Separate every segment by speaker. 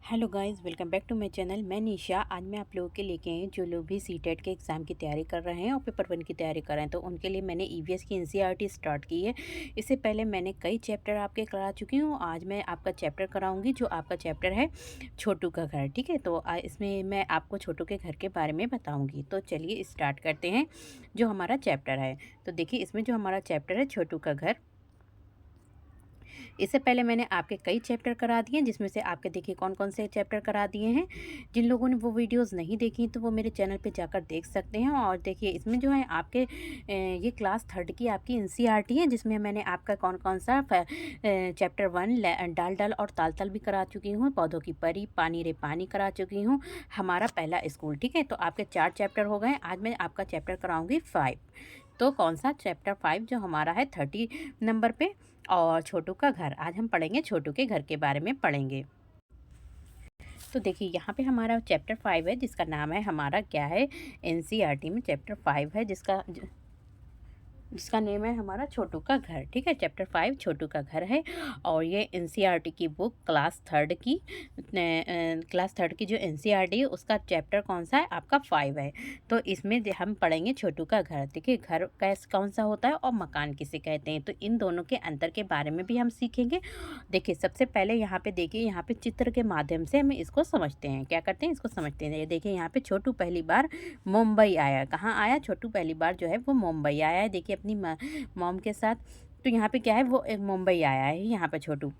Speaker 1: Hello guys, welcome back to my channel. मैं निशा। आज मैं आप लोगों के लेके आई हूँ जो लोग भी सीटेट के एग्ज़ाम की तैयारी कर रहे हैं और पेपर वन की तैयारी कर रहे हैं, तो उनके लिए मैंने ईवीएस की एनसीईआरटी स्टार्ट की है। इससे पहले मैंने कई चैप्टर आपके करा चुकी हूँ। आज मैं आपका चैप्टर कराऊंगी जो आपका चैप्टर है छोटू का घर। ठीक है, तो इसमें मैं आपको छोटू के घर के बारे में बताऊँगी। तो चलिए स्टार्ट करते हैं जो हमारा चैप्टर है। तो देखिए, इसमें जो हमारा चैप्टर है छोटू का घर, इससे पहले मैंने आपके कई चैप्टर करा दिए हैं, जिसमें से आपके देखिए कौन कौन से चैप्टर करा दिए हैं। जिन लोगों ने वो वीडियोस नहीं देखी तो वो मेरे चैनल पे जाकर देख सकते हैं। और देखिए, इसमें जो है आपके ये क्लास थर्ड की आपकी एनसीईआरटी है, जिसमें मैंने आपका कौन कौन सा चैप्टर वन डाल डाल और ताल ताल भी करा चुकी हूँ, पौधों की परी, पानी रे पानी करा चुकी हूँ, हमारा पहला स्कूल। ठीक है, तो आपके 4 चैप्टर हो गए। आज मैं आपका चैप्टर कराऊंगी 5। तो कौन सा चैप्टर 5 जो हमारा है 30 नंबर पे, और छोटू का घर। आज हम पढ़ेंगे छोटू के घर के बारे में पढ़ेंगे। तो देखिए, यहाँ पे हमारा चैप्टर 5 है, जिसका नाम है हमारा क्या है, एनसीईआरटी में चैप्टर 5 है जिसका नेम है हमारा छोटू का घर। ठीक है, चैप्टर 5 छोटू का घर है। और ये एनसीईआरटी की बुक क्लास थर्ड की जो एनसीईआरटी है उसका चैप्टर कौन सा है आपका 5 है। तो इसमें हम पढ़ेंगे छोटू का घर। देखिए, घर कैस कौन सा होता है और मकान किसे कहते हैं, तो इन दोनों के अंतर के बारे में भी हम सीखेंगे। देखिए, सबसे पहले यहाँ पे देखिए, यहाँ पे चित्र के माध्यम से हम इसको समझते हैं। क्या करते हैं, इसको समझते हैं। देखिए, यहाँ पे छोटू पहली बार मुंबई आया। कहाँ आया छोटू? पहली बार जो है वो मुंबई आया है। देखिए, अपनी मॉम के साथ। तो यहाँ पे क्या है, वो मुंबई आया है यहाँ पे छोटू।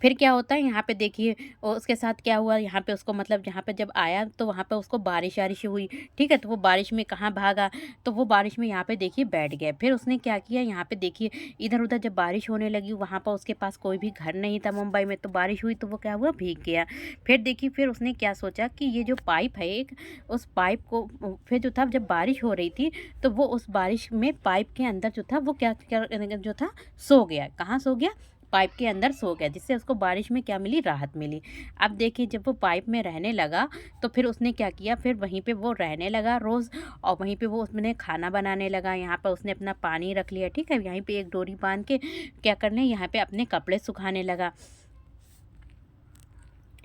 Speaker 1: फिर क्या होता है यहाँ पे देखिए, उसके साथ क्या हुआ यहाँ पे, उसको मतलब यहाँ पे जब आया तो वहाँ पे उसको बारिश वारिश हुई। ठीक है, तो वो बारिश में कहाँ भागा, तो वो बारिश में यहाँ पे देखिए बैठ गया। फिर उसने क्या किया, यहाँ पे देखिए इधर उधर जब बारिश होने लगी, वहाँ पर उसके पास कोई भी घर नहीं था मुंबई में, तो बारिश हुई तो वो क्या हुआ, भीग गया। फिर देखिए, फिर उसने क्या सोचा कि ये जो पाइप है एक, उस पाइप को फिर जो था, जब बारिश हो रही थी तो वो उस बारिश में पाइप के अंदर जो था वो क्या जो था, सो गया। कहाँ सो गया? पाइप के अंदर सो गया, जिससे उसको बारिश में क्या मिली, राहत मिली। अब देखिए, जब वो पाइप में रहने लगा तो फिर उसने क्या किया, फिर वहीं पे वो रहने लगा रोज़, और वहीं पे वो उसने खाना बनाने लगा। यहाँ पर उसने अपना पानी रख लिया। ठीक है, यहीं पे एक डोरी बांध के क्या करने, यहाँ पे अपने कपड़े सुखाने लगा।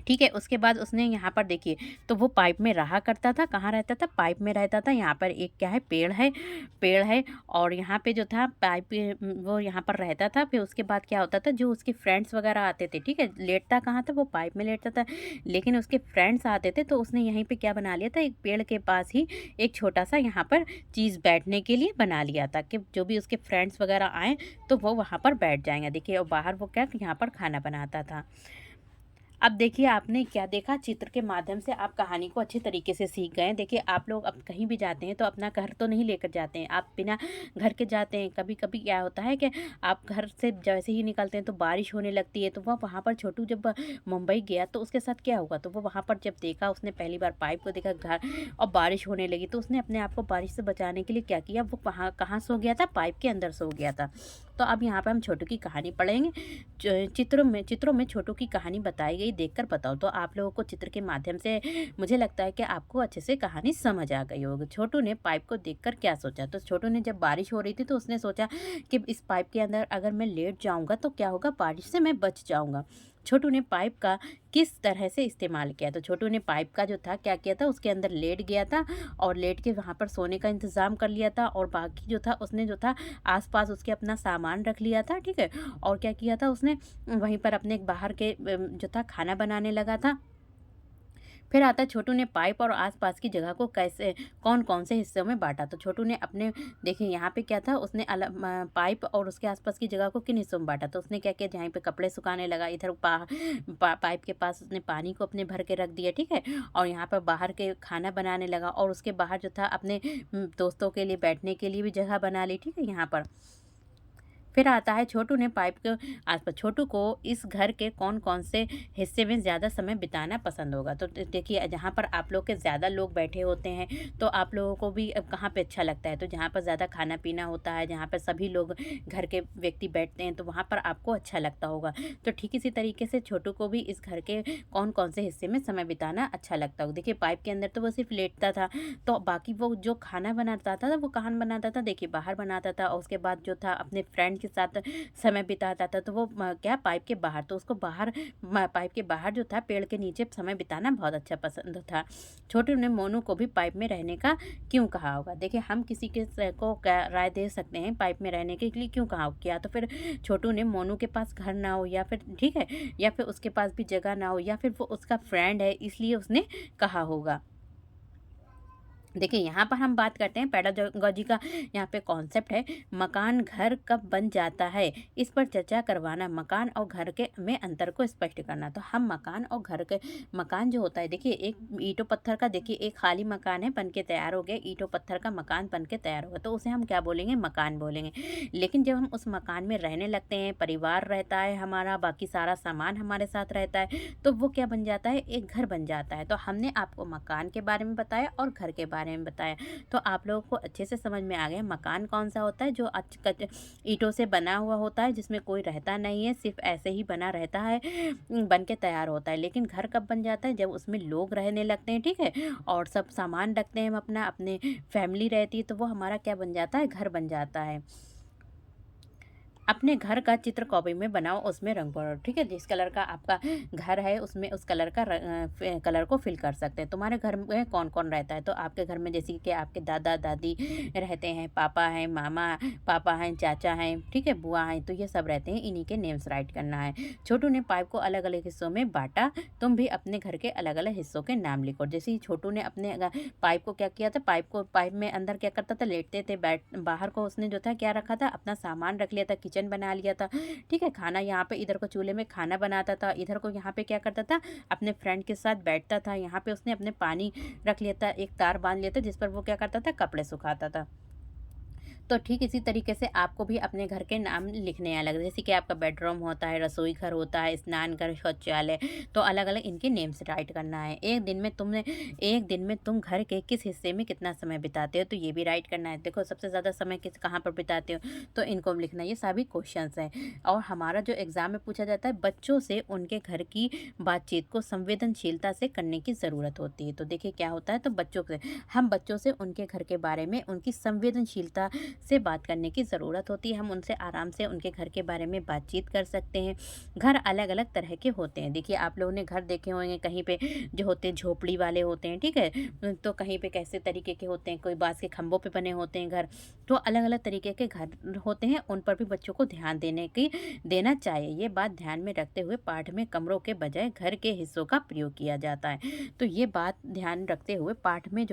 Speaker 1: ठीक है, उसके बाद उसने यहाँ पर देखिए, तो वो पाइप में रहा करता था। कहाँ रहता था? पाइप में रहता था। यहाँ पर एक क्या है, पेड़ है। और यहाँ पे जो था पाइप वो यहाँ पर रहता था। फिर उसके बाद क्या होता था, जो उसके फ्रेंड्स वगैरह आते थे, ठीक है, लेटता कहाँ था, वो पाइप में लेटता था, लेकिन उसके फ्रेंड्स आते थे तो उसने यहीं पे क्या बना लिया था, एक पेड़ के पास ही एक छोटा सा यहाँ पर चीज़ बैठने के लिए बना लिया था, कि जो भी उसके फ्रेंड्स वगैरह आए तो वो वहाँ पर बैठ जाएंगे। देखिए, और बाहर वो क्या, यहाँ पर खाना बनाता था। अब देखिए, आपने क्या देखा, चित्र के माध्यम से आप कहानी को अच्छे तरीके से सीख गए। देखिए, आप लोग अब कहीं भी जाते हैं तो अपना घर तो नहीं लेकर जाते हैं, आप बिना घर के जाते हैं। कभी कभी क्या होता है कि आप घर से जैसे ही निकलते हैं तो बारिश होने लगती है। तो वह वहाँ पर छोटू जब मुंबई गया तो उसके साथ क्या हुआ, तो वो वहाँ पर जब देखा, उसने पहली बार पाइप को देखा, घर और बारिश होने लगी, तो उसने अपने आप को बारिश से बचाने के लिए क्या किया, वो वहाँ कहाँ सो गया था, पाइप के अंदर सो गया था। तो अब यहाँ पर हम छोटू की कहानी पढ़ेंगे। चित्रों में छोटू की कहानी बताई गई, देखकर बताओ। तो आप लोगों को चित्र के माध्यम से मुझे लगता है कि आपको अच्छे से कहानी समझ आ गई होगी। छोटू ने पाइप को देखकर क्या सोचा, तो छोटू ने जब बारिश हो रही थी तो उसने सोचा कि इस पाइप के अंदर अगर मैं लेट जाऊंगा तो क्या होगा, बारिश से मैं बच जाऊंगा। छोटू ने पाइप का किस तरह से इस्तेमाल किया, तो छोटू ने पाइप का जो था क्या किया था, उसके अंदर लेट गया था और लेट के वहाँ पर सोने का इंतज़ाम कर लिया था। और बाकी जो था उसने जो था आसपास उसके अपना सामान रख लिया था। ठीक है, और क्या किया था उसने, वहीं पर अपने बाहर के जो था खाना बनाने लगा था। फिर आता है, छोटू ने पाइप और आसपास की जगह को कैसे कौन कौन से हिस्सों में बांटा। तो छोटू ने अपने, देखिए यहाँ पे क्या था, उसने पाइप और उसके आसपास की जगह को किन हिस्सों में बांटा। तो उसने क्या किया, जहाँ पे कपड़े सुखाने लगा, इधर पाइप के पास उसने पानी को अपने भर के रख दिया। ठीक है, और यहाँ पर बाहर के खाना बनाने लगा, और उसके बाहर जो था अपने दोस्तों के लिए बैठने के लिए भी जगह बना ली। ठीक है, यहाँ पर फिर आता है, छोटू ने पाइप के आसपास, छोटू को इस घर के कौन कौन से हिस्से में ज़्यादा समय बिताना पसंद होगा। तो देखिए, जहाँ पर आप लोग के ज़्यादा लोग बैठे होते हैं तो आप लोगों को भी अब कहाँ पे अच्छा लगता है, तो जहाँ पर ज़्यादा खाना पीना होता है, जहाँ पर सभी लोग घर के व्यक्ति बैठते हैं, तो वहाँ पर आपको अच्छा लगता होगा। तो ठीक इसी तरीके से छोटू को भी इस घर के कौन कौन से हिस्से में समय बिताना अच्छा लगता होगा। देखिए, पाइप के अंदर तो वो सिर्फ लेटता था, तो बाकी वो जो खाना बनाता था वो कहाँ बनाता था, देखिए बाहर बनाता था। और उसके बाद जो था अपने फ्रेंड के साथ समय बिताता था, तो वो क्या पाइप के बाहर, तो उसको बाहर पाइप के बाहर जो था पेड़ के नीचे समय बिताना बहुत अच्छा पसंद था। छोटू ने मोनू को भी पाइप में रहने का क्यों कहा होगा? देखिए, हम किसी के को क्या राय दे सकते हैं पाइप में रहने के लिए क्यों कहा हो? क्या तो फिर छोटू ने मोनू के पास घर ना हो, या फिर ठीक है, या फिर उसके पास भी जगह ना हो, या फिर वो उसका फ्रेंड है इसलिए उसने कहा होगा। देखिए, यहाँ पर हम बात करते हैं पेडागोजी का। यहाँ पे कॉन्सेप्ट है, मकान घर कब बन जाता है, इस पर चर्चा करवाना, मकान और घर के में अंतर को स्पष्ट करना। तो हम मकान और घर के, मकान जो होता है, देखिए एक ईंटों पत्थर का, देखिए एक खाली मकान है बन के तैयार हो गया, ईंटों पत्थर का मकान बन के तैयार होगा, तो उसे हम क्या बोलेंगे? मकान बोलेंगे। लेकिन जब हम उस मकान में रहने लगते हैं, परिवार रहता है हमारा, बाकी सारा सामान हमारे साथ रहता है, तो वो क्या बन जाता है? एक घर बन जाता है। तो हमने आपको मकान के बारे में बताया और घर के बारे में बताया, तो आप लोगों को अच्छे से समझ में आ गया मकान कौन सा होता है, जो ईंटों से बना हुआ होता है, जिसमें कोई रहता नहीं है, सिर्फ ऐसे ही बना रहता है, बन के तैयार होता है। लेकिन घर कब बन जाता है? जब उसमें लोग रहने लगते हैं, ठीक है, और सब सामान रखते हैं हम अपना, अपने फैमिली रहती है, तो वो हमारा क्या बन जाता है? घर बन जाता है। अपने घर का चित्र कॉपी में बनाओ, उसमें रंग भरो, ठीक है। जिस कलर का आपका घर है उसमें उस कलर का कलर को फिल कर सकते हैं। तुम्हारे घर में कौन कौन रहता है? तो आपके घर में जैसे कि आपके दादा दादी रहते हैं, पापा हैं, मामा पापा हैं, चाचा हैं, ठीक है, बुआ हैं, तो ये सब रहते हैं, इन्हीं के नेम्स राइट करना है। छोटू ने पाइप को अलग अलग हिस्सों में बांटा, तुम भी अपने घर के अलग अलग हिस्सों के नाम लिखो। जैसे ही छोटू ने अपने पाइप को क्या किया था, पाइप में अंदर क्या करता था? लेटते थे, बाहर को उसने जो था क्या रखा था? अपना सामान रख लिया था, किचन बना लिया था, ठीक है, खाना यहाँ पे इधर को चूल्हे में खाना बनाता था, इधर को यहाँ पे क्या करता था? अपने फ्रेंड के साथ बैठता था, यहाँ पे उसने अपने पानी रख लिया था, एक तार बांध लिया था जिस पर वो क्या करता था? कपड़े सुखाता था। तो ठीक इसी तरीके से आपको भी अपने घर के नाम लिखने हैं अलग, जैसे कि आपका बेडरूम होता है, रसोई घर होता है, स्नान घर, शौचालय, तो अलग अलग इनके नेम्स राइट करना है। एक दिन में तुम घर के किस हिस्से में कितना समय बिताते हो, तो ये भी राइट करना है। देखो, सबसे ज़्यादा समय कहाँ पर बिताते हो, तो इनको लिखना है। ये सभी क्वेश्चन हैं। और हमारा जो एग्जाम में पूछा जाता है, बच्चों से उनके घर की बातचीत को संवेदनशीलता से करने की ज़रूरत होती है। तो देखिए क्या होता है, तो हम बच्चों से उनके घर के बारे में उनकी संवेदनशीलता से बात करने की ज़रूरत होती है। हम उनसे आराम से उनके घर के बारे में बातचीत कर सकते हैं। घर अलग अलग तरह के होते हैं। देखिए, आप लोगों ने घर देखे होंगे, कहीं पे जो होते हैं झोपड़ी वाले होते हैं, ठीक है, तो कहीं पे कैसे तरीके के होते हैं, कोई बांस के खंभों पे बने होते हैं घर, तो अलग अलग तरीके के घर होते हैं। उन पर भी बच्चों को ध्यान देना चाहिए। ये बात ध्यान में रखते हुए पाठ में कमरों के बजाय घर के हिस्सों का प्रयोग किया जाता है। तो ये बात ध्यान रखते हुए पाठ में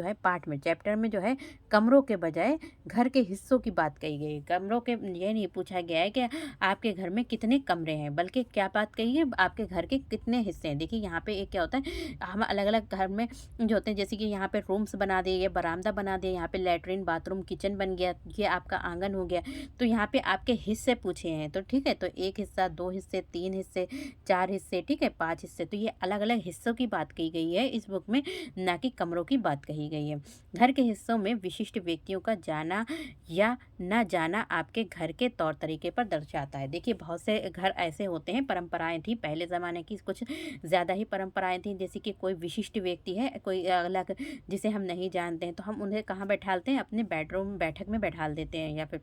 Speaker 1: चैप्टर में जो है कमरों के बजाय घर के हिस्सों की बात कही गई है। कमरों के ये नहीं पूछा गया है कि आपके घर में कितने कमरे हैं, बल्कि क्या बात कही है? आपके घर के कितने हिस्से हैं। देखिए, यहाँ पे एक क्या होता है, हम अलग अलग घर में जो होते हैं, जैसे कि यहाँ पे रूम्स बना दिए, बरामदा बना दिया, यहाँ पे लैट्रिन बाथरूम किचन बन गया, ये आपका आंगन हो गया। तो यहाँ पे आपके हिस्से पूछे हैं, तो ठीक है, तो एक हिस्सा, दो हिस्से, तीन हिस्से, चार हिस्से, ठीक है, पांच हिस्से, तो ये अलग अलग हिस्सों की बात कही गई है इस बुक में, ना कि कमरों की बात कही गई है। घर के हिस्सों में विशिष्ट व्यक्तियों का जाना या न जाना आपके घर के तौर तरीके पर दर्शाता है। देखिए, बहुत से घर ऐसे होते हैं, परंपराएं थी पहले ज़माने की, कुछ ज़्यादा ही परंपराएं थी, जैसे कि कोई विशिष्ट व्यक्ति है, कोई अलग जिसे हम नहीं जानते हैं, तो हम उन्हें कहाँ बैठालते हैं? अपने बेडरूम बैठक में बैठाल देते हैं, या फिर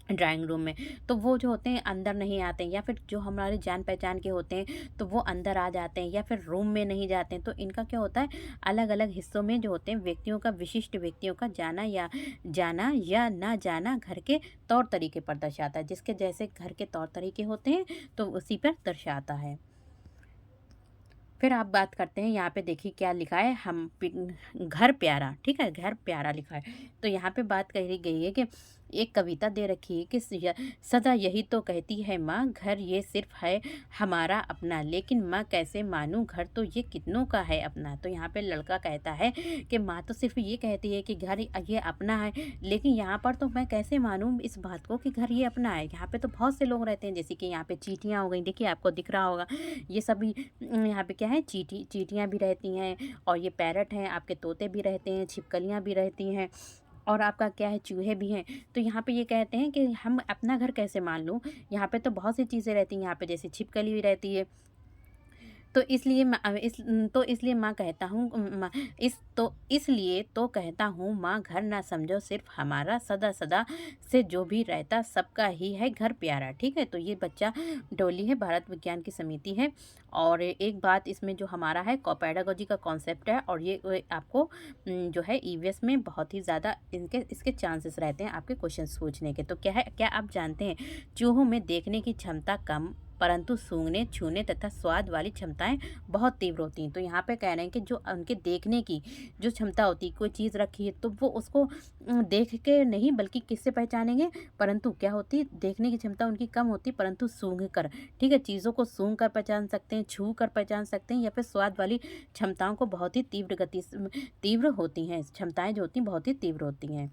Speaker 1: ड्राइंग रूम में। तो वो जो होते हैं अंदर नहीं आते हैं, या फिर जो हमारे जान पहचान के होते हैं तो वो अंदर आ जाते हैं, या फिर रूम में नहीं जाते हैं। तो इनका क्या होता है, अलग अलग हिस्सों में जो होते हैं विशिष्ट व्यक्तियों का जाना या ना जाना घर के तौर तरीके पर दर्शाता है। जिसके जैसे घर के तौर तरीके होते हैं तो उसी पर दर्शाता है। फिर आप बात करते हैं, यहाँ पे देखिए क्या लिखा है, घर प्यारा, ठीक है, घर प्यारा लिखा है। तो यहाँ पे बात कही गई है कि एक कविता दे रखी है कि सदा यही तो कहती है माँ, घर ये सिर्फ है हमारा अपना, लेकिन माँ कैसे मानूं, घर तो ये कितनों का है अपना। तो यहाँ पे लड़का कहता है कि माँ तो सिर्फ ये कहती है कि घर ये अपना है, लेकिन यहाँ पर तो मैं कैसे मानूं इस बात को कि घर ये अपना है। यहाँ पे तो बहुत से लोग रहते हैं, जैसे कि यहाँ पे चींटियाँ हो गई, देखिए आपको दिख रहा होगा, ये सभी यहाँ पे क्या है, चींटियाँ भी रहती हैं, और ये पैरट हैं, आपके तोते भी रहते हैं, छिपकलियाँ भी रहती हैं, और आपका क्या है, चूहे भी हैं। तो यहाँ पे ये कहते हैं कि हम अपना घर कैसे मान लूँ, यहाँ पे तो बहुत सी चीज़ें रहती हैं, यहाँ पे जैसे छिपकली भी रहती है, तो इसलिए माँ कहता हूँ इसलिए तो कहता हूँ माँ घर ना समझो सिर्फ हमारा, सदा सदा से जो भी रहता सबका ही है घर प्यारा। ठीक है, तो ये बच्चा डोली है, भारत विज्ञान की समिति है। और एक बात इसमें जो हमारा है पेडागोजी का कॉन्सेप्ट है, और ये आपको जो है ईवीएस में बहुत ही ज़्यादा इसके चांसेस रहते हैं आपके क्वेश्चन पूछने के। तो क्या आप जानते हैं चूहों में देखने की क्षमता कम, परंतु सूंघने, छूने तथा स्वाद वाली क्षमताएं बहुत तीव्र होती हैं। तो यहाँ पे कह रहे हैं कि जो उनके देखने की जो क्षमता होती है, कोई चीज़ रखी है तो वो उसको देख के नहीं बल्कि किससे पहचानेंगे, परंतु क्या होती है देखने की क्षमता उनकी कम होती, परंतु सूंघ कर, ठीक है, चीज़ों को सूंघ कर पहचान सकते हैं, छू कर पहचान सकते हैं, या फिर स्वाद वाली क्षमताओं को बहुत ही तीव्र होती हैं, क्षमताएं जो होती हैं बहुत ही तीव्र होती हैं।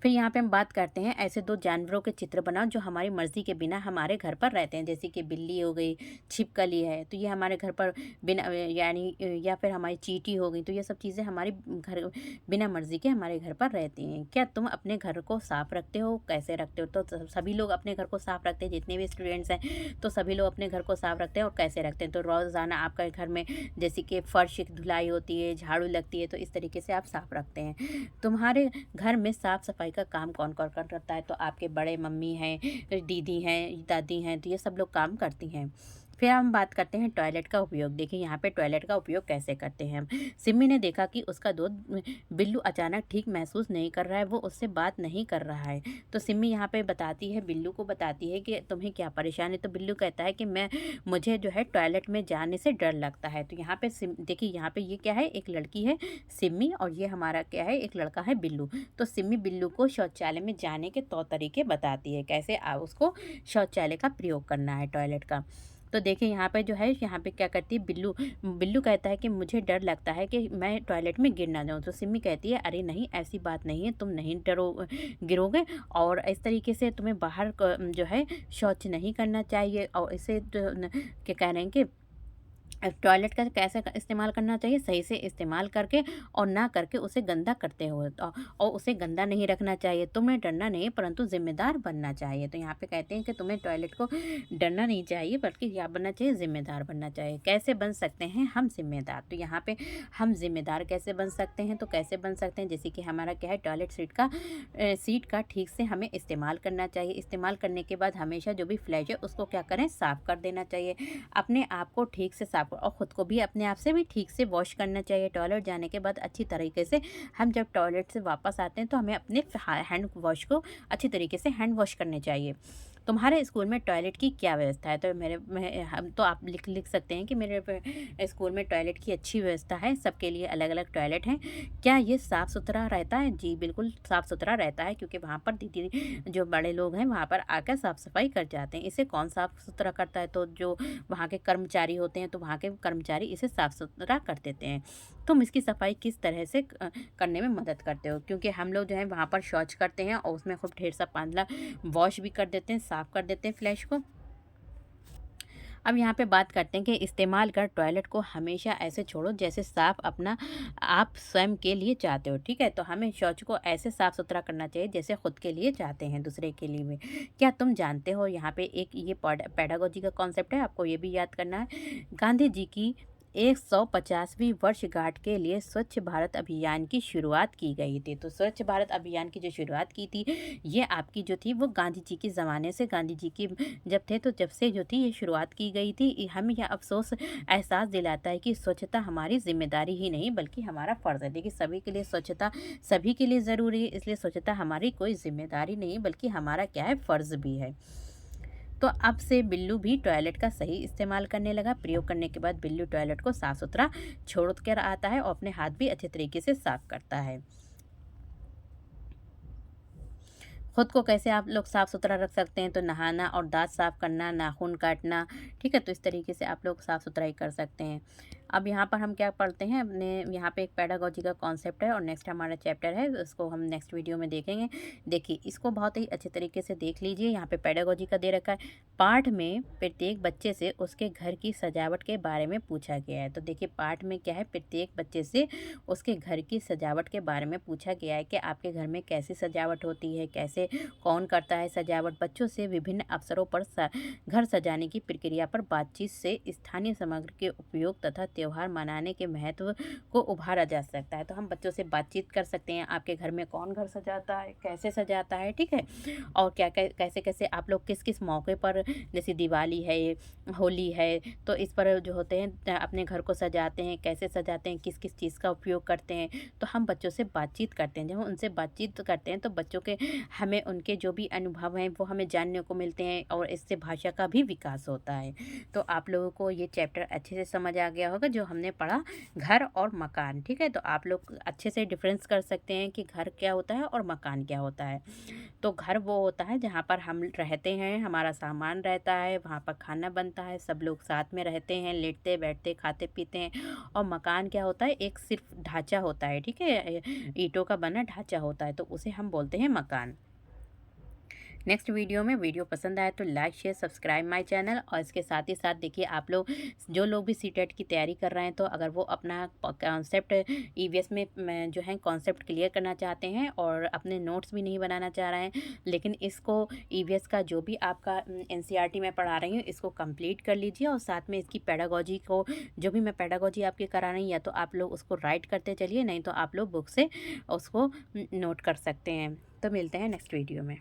Speaker 1: फिर यहाँ पे हम बात करते हैं ऐसे दो जानवरों के चित्र बनाओ जो हमारी मर्जी के बिना हमारे घर पर रहते हैं। जैसे कि बिल्ली हो गई, छिपकली है, तो ये हमारे घर पर बिना यानी या फिर हमारी चींटी हो गई, तो ये सब चीज़ें हमारी घर बिना मर्जी के हमारे घर पर रहती हैं। क्या तुम अपने घर को साफ रखते हो? कैसे रखते हो? तो सभी लोग अपने घर को साफ रखते हैं, जितने भी स्टूडेंट्स हैं तो सभी लोग अपने घर को साफ रखते हैं। और कैसे रखते हैं? तो रोज़ाना आपका घर में जैसे कि फर्श की धुलाई होती है, झाड़ू लगती है, तो इस तरीके से आप साफ रखते हैं। तुम्हारे घर में साफ सफाई का काम कौन कौन करता है? तो आपके बड़े मम्मी हैं, दीदी हैं, दादी हैं, तो ये सब लोग काम करती हैं। फिर हम बात करते हैं टॉयलेट का उपयोग। देखिए यहाँ पे टॉयलेट का उपयोग कैसे करते हैं हम। सिमी ने देखा कि उसका दोस्त बिल्लू अचानक ठीक महसूस नहीं कर रहा है, वो उससे बात नहीं कर रहा है। तो सिमी यहाँ पे बताती है, बिल्लू को बताती है कि तुम्हें क्या परेशानी है। तो बिल्लू कहता है कि मुझे जो है टॉयलेट में जाने से डर लगता है। तो यहाँ पे देखिए यहाँ पे ये क्या है, एक लड़की है सिमी, और ये हमारा क्या है, एक लड़का है बिल्लू। तो सिमी बिल्लू को शौचालय में जाने के तौर तरीके बताती है, कैसे उसको शौचालय का प्रयोग करना है, टॉयलेट का। तो देखिए यहाँ पे जो है, यहाँ पे क्या करती है बिल्लू बिल्लू कहता है कि मुझे डर लगता है कि मैं टॉयलेट में गिर ना जाऊँ। तो सिमी कहती है अरे नहीं, ऐसी बात नहीं है, तुम नहीं गिरोगे, और इस तरीके से तुम्हें बाहर जो है शौच नहीं करना चाहिए। और इसे क्या कह रहे हैं कि टॉयलेट का कैसे इस्तेमाल करना चाहिए, सही से इस्तेमाल करके, और ना करके उसे गंदा करते हुए, और उसे गंदा नहीं रखना चाहिए। तुम्हें डरना नहीं परंतु जिम्मेदार बनना चाहिए। तो यहाँ पे कहते हैं कि तुम्हें टॉयलेट को डरना नहीं चाहिए बल्कि क्या बनना चाहिए, जिम्मेदार बनना चाहिए। कैसे बन सकते हैं हम जिम्मेदार? तो यहाँ पे हम जिम्मेदार कैसे बन सकते हैं? तो कैसे बन सकते हैं, जैसे कि हमारा क्या है, टॉयलेट सीट का ठीक से हमें इस्तेमाल करना चाहिए। इस्तेमाल करने के बाद हमेशा जो भी फ्लैश है उसको क्या करें, साफ़ कर देना चाहिए। अपने आप को ठीक से साफ और ख़ुद को भी अपने आप से भी ठीक से वॉश करना चाहिए। टॉयलेट जाने के बाद अच्छी तरीके से हम जब टॉयलेट से वापस आते हैं तो हमें अपने हैंड वॉश को अच्छी तरीके से हैंड वॉश करने चाहिए। तुम्हारे स्कूल में टॉयलेट की क्या व्यवस्था है? तो हम तो आप लिख सकते हैं कि मेरे स्कूल में टॉयलेट की अच्छी व्यवस्था है, सबके लिए अलग अलग टॉयलेट हैं। क्या ये साफ़ सुथरा रहता है? जी बिल्कुल साफ़ सुथरा रहता है, क्योंकि वहाँ पर दीदी जो बड़े लोग हैं वहाँ पर आकर साफ़ सफाई कर जाते हैं। इसे कौन साफ़ सुथरा करता है? तो जो वहाँ के कर्मचारी होते हैं, तो वहाँ के कर्मचारी इसे साफ़ सुथरा कर देते हैं। तुम इसकी सफाई किस तरह से करने में मदद करते हो? क्योंकि हम लोग जो है वहाँ पर शौच करते हैं और उसमें खूब ढेर सा पानी वॉश भी कर देते हैं, साफ़ कर देते हैं फ्लैश को। अब यहाँ पे बात करते हैं कि इस्तेमाल कर टॉयलेट को हमेशा ऐसे छोड़ो जैसे साफ अपना आप स्वयं के लिए चाहते हो। ठीक है, तो हमें शौच को ऐसे साफ सुथरा करना चाहिए जैसे खुद के लिए चाहते हैं, दूसरे के लिए भी। क्या तुम जानते हो, यहाँ पे एक ये पेडागोजी का कॉन्सेप्ट है, आपको ये भी याद करना है। गांधी जी की 150वीं वर्षगांठ के लिए स्वच्छ भारत अभियान की शुरुआत की गई थी। तो स्वच्छ भारत अभियान की जो शुरुआत की थी, ये आपकी जो थी वो गांधी जी के ज़माने से, गांधी जी की जब थे तो जब से जो थी ये शुरुआत की गई थी। हमें यह अफसोस एहसास दिलाता है कि स्वच्छता हमारी जिम्मेदारी ही नहीं बल्कि हमारा फ़र्ज़ है। देखिए सभी के लिए स्वच्छता सभी के लिए ज़रूरी है, इसलिए स्वच्छता हमारी कोई जिम्मेदारी नहीं बल्कि हमारा क्या है, फ़र्ज़ भी है। तो अब से बिल्लू भी टॉयलेट का सही इस्तेमाल करने लगा। प्रयोग करने के बाद बिल्लू टॉयलेट को साफ सुथरा छोड़ कर आता है और अपने हाथ भी अच्छे तरीके से साफ करता है। खुद को कैसे आप लोग साफ सुथरा रख सकते हैं? तो नहाना और दांत साफ करना, नाखून काटना, ठीक है, तो इस तरीके से आप लोग साफ सुथराई कर सकते हैं। अब यहाँ पर हम क्या पढ़ते हैं, अपने यहाँ पे एक पेडागोजी का कॉन्सेप्ट है और नेक्स्ट हमारा चैप्टर है, उसको हम नेक्स्ट वीडियो में देखेंगे। देखिए इसको बहुत ही अच्छे तरीके से देख लीजिए। यहाँ पे पेडागोजी का दे रखा है, पाठ में प्रत्येक बच्चे से उसके घर की सजावट के बारे में पूछा गया है। तो देखिए पाठ में क्या है, प्रत्येक बच्चे से उसके घर की सजावट के बारे में पूछा गया है कि आपके घर में कैसी सजावट होती है, कैसे कौन करता है सजावट। बच्चों से विभिन्न अवसरों पर घर सजाने की प्रक्रिया पर बातचीत से स्थानीय सामग्री के उपयोग तथा त्यौहार मनाने के महत्व को उभारा जा सकता है। तो हम बच्चों से बातचीत कर सकते हैं, आपके घर में कौन घर सजाता है, कैसे सजाता है, ठीक है, और क्या कैसे कैसे आप लोग किस किस मौके पर, जैसे दिवाली है, होली है, तो इस पर जो होते हैं अपने घर को सजाते हैं, कैसे सजाते हैं, किस किस चीज़ का उपयोग करते हैं। तो हम बच्चों से बातचीत करते हैं। जब हम उनसे बातचीत करते हैं तो बच्चों के, हमें उनके जो भी अनुभव हैं वो हमें जानने को मिलते हैं और इससे भाषा का भी विकास होता है। तो आप लोगों को ये चैप्टर अच्छे से समझ आ गया होगा जो हमने पढ़ा, घर और मकान, ठीक है। तो आप लोग अच्छे से डिफरेंस कर सकते हैं कि घर क्या होता है और मकान क्या होता है। तो घर वो होता है जहाँ पर हम रहते हैं, हमारा सामान रहता है, वहाँ पर खाना बनता है, सब लोग साथ में रहते हैं, लेटते बैठते खाते पीते हैं। और मकान क्या होता है, एक सिर्फ ढांचा होता है, ठीक है, ईंटों का बना ढांचा होता है, तो उसे हम बोलते हैं मकान। नेक्स्ट वीडियो में, वीडियो पसंद आए तो like share subscribe my channel. और इसके साथ ही साथ देखिए आप लोग जो लोग भी सीटेट की तैयारी कर रहे हैं, तो अगर वो अपना कॉन्सेप्ट ईवीएस में जो है कॉन्सेप्ट क्लियर करना चाहते हैं और अपने नोट्स भी नहीं बनाना चाह रहे हैं, लेकिन इसको ईवीएस का जो भी आपका एनसीईआरटी में पढ़ा रही हूँ इसको कंप्लीट कर लीजिए और साथ में इसकी पेडागोजी को, जो भी मैं पेडागोजी आपकी करा रही हूँ, या तो आप लोग उसको राइट करते चलिए, नहीं तो आप लोग बुक से उसको नोट कर सकते हैं। तो मिलते हैं नेक्स्ट वीडियो में।